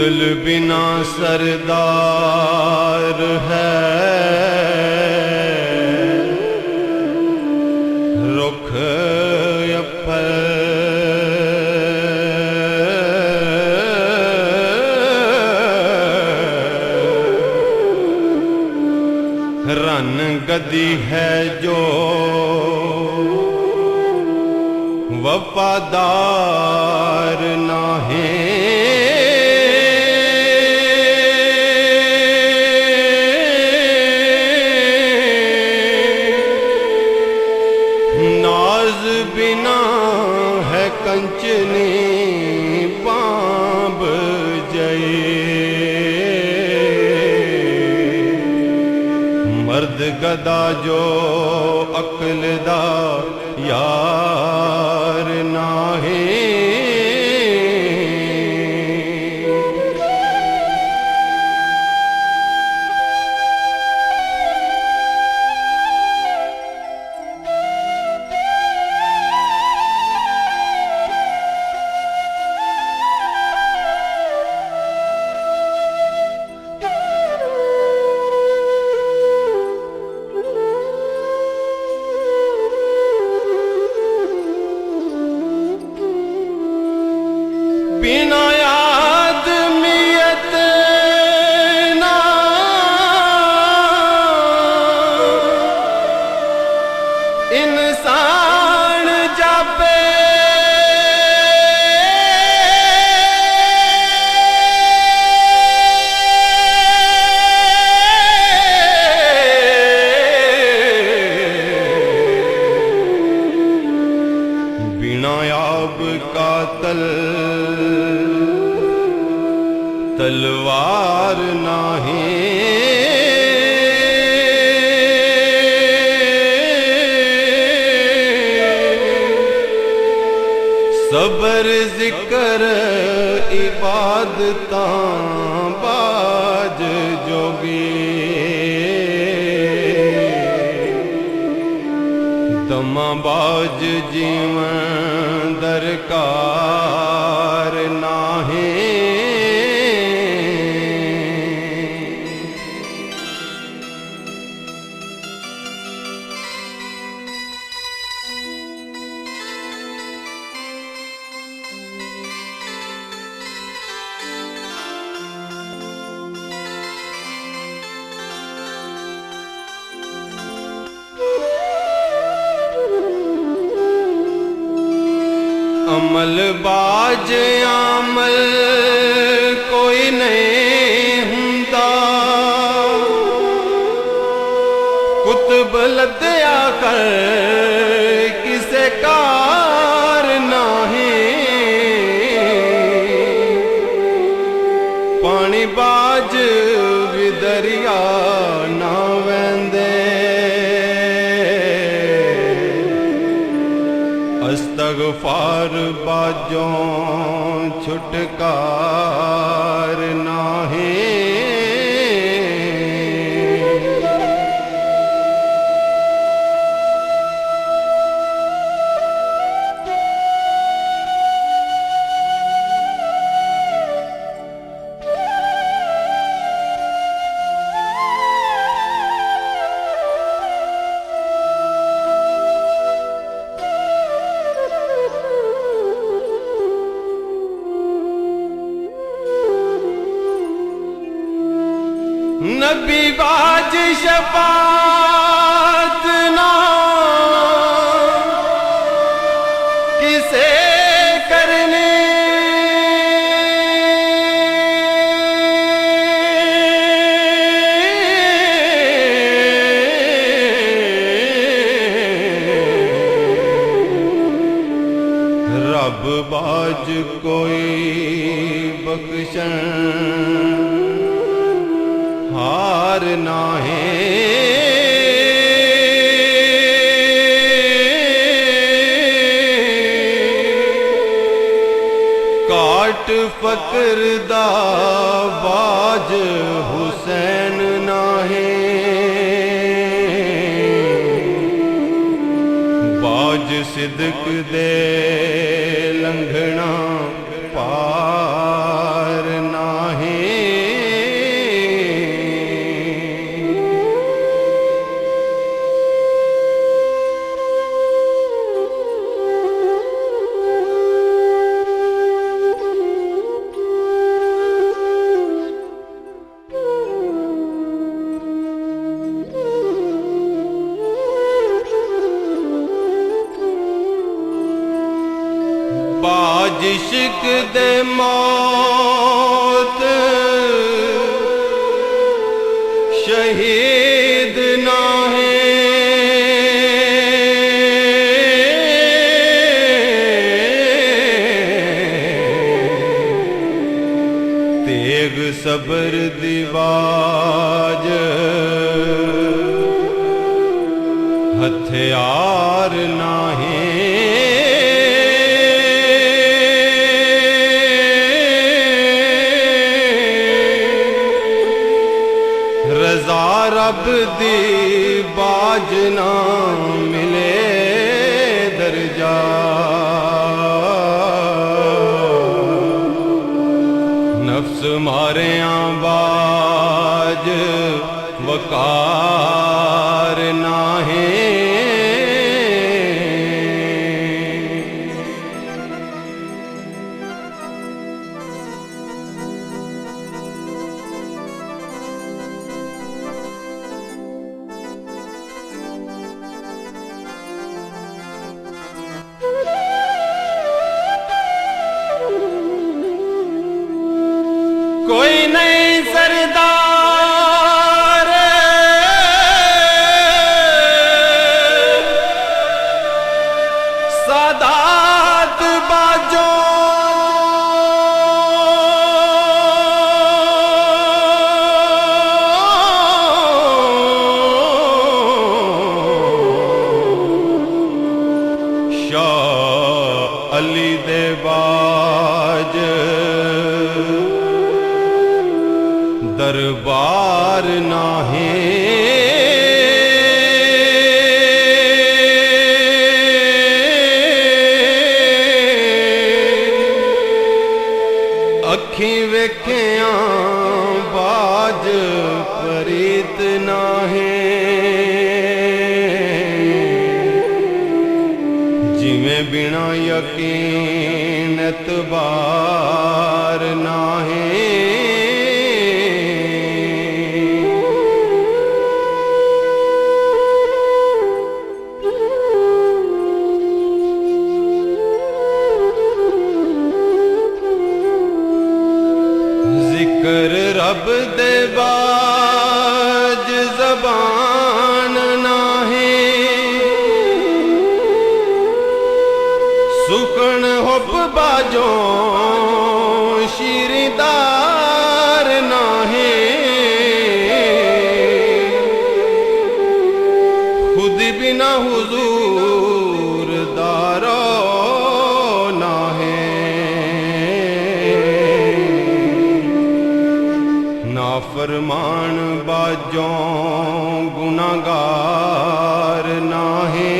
दिल बिना सरदार है, रुख अफल रन गदी है जो वफादार नाहे। नाज बिना है कंचनी बांब जये, मर्द गदा जो अकल दा यार नाहे। बिना आदमियत ना इंसान जापे, बिना आब कातल तलवार नाहे। सबर जिक्र इबादतां बाज जोगी, दमा बाज जीवन दरकार नाहे। अमल बाज आमल कोई नहीं हुंदा, कुतब लद्या कर किसे कार नाहे। पानी बाज भी दरिया ना वेंदे, अस्तगफार बाजों छुटकार नाहे। नबी बाज शफात ना किसे करने, रब बाज कोई बख्शन हार नाहे। काट फकर दा बाज हुसैन नाहे, बाज सिदक दे लंघना पार नाहे। दे मौत शहीद नाहे तेग सबर दिवाज हथियार नाहे रजा रब दी बाज ना मिले दर्जा नफ्स मारे बाज वकार नाहे कोई नहीं सरदार सादात बाजों शाह अली दे बाज दरबार नाहे अखी वेखिया बाज परीत नाहे जिमें बिना यकीन एतबार नाहे जिक्र रब दे बाज ज़बान नाहे सुकन हुब बाजों शीरदार नाहे खुद बिना हुजूर दारो नाहे नाफरमान बाजों गुनाहगार नाहे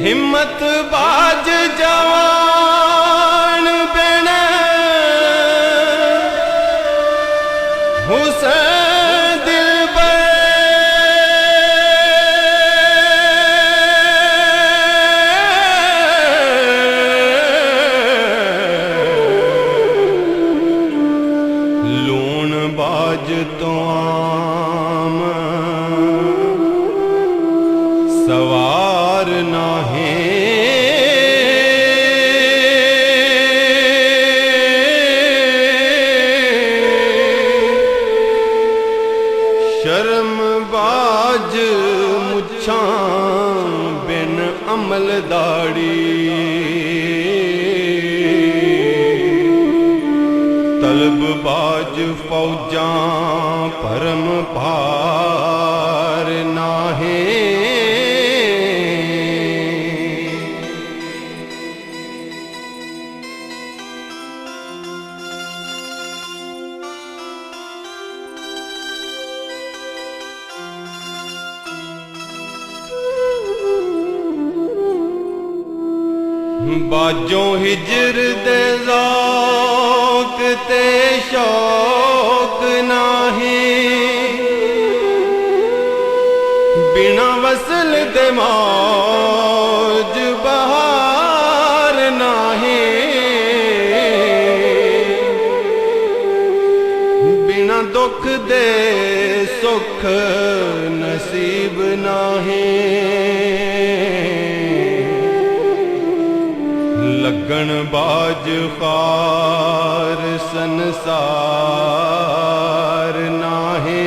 हिम्मत बाज जवान बिन हुसैन दिलबर लून बाज तो आम सवार नाहे शर्म बाज मुच्छां बिन अमल दाड़ी तलब बाज फौजां परम भार नाहे बाजों हिजर दे ज़ौक़ ते शौक़ नाहे दे मौज बहार नाहे, बिना दुख दे सुख नसीब नाहे। लगन बाज खार संसार नाहे।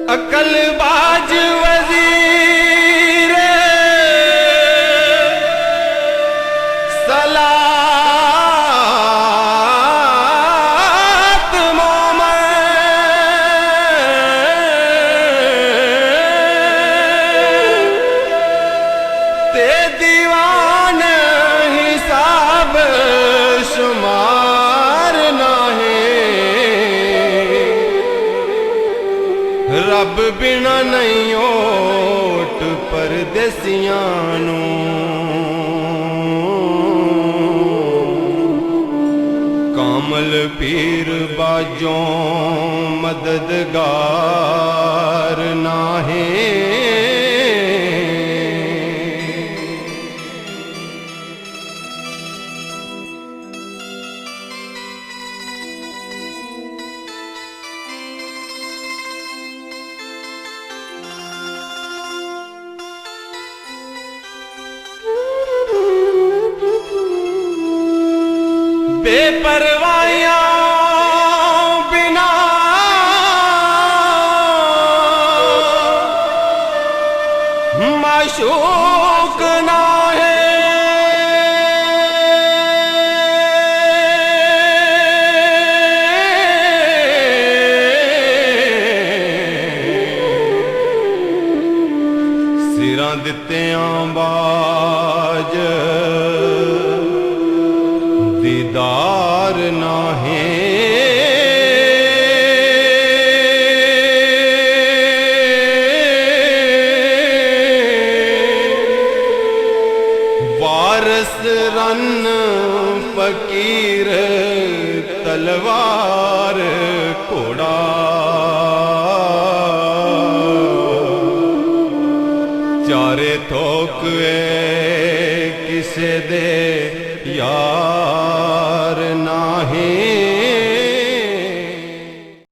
अकल बाज वजीर सलात मोमें ते दीवान हिसाब शुमार नाहे। रब बिना नहीं ओट परदेसियां नूं, कामल पीर बाजों मददगार नाहे। बेपरवाहियां बिना माशूक ना है। सिरां दित्तियां बाज दीदार नाहे। वारस रन फकीर तलवार घोड़ा, चारे थोक किसे दे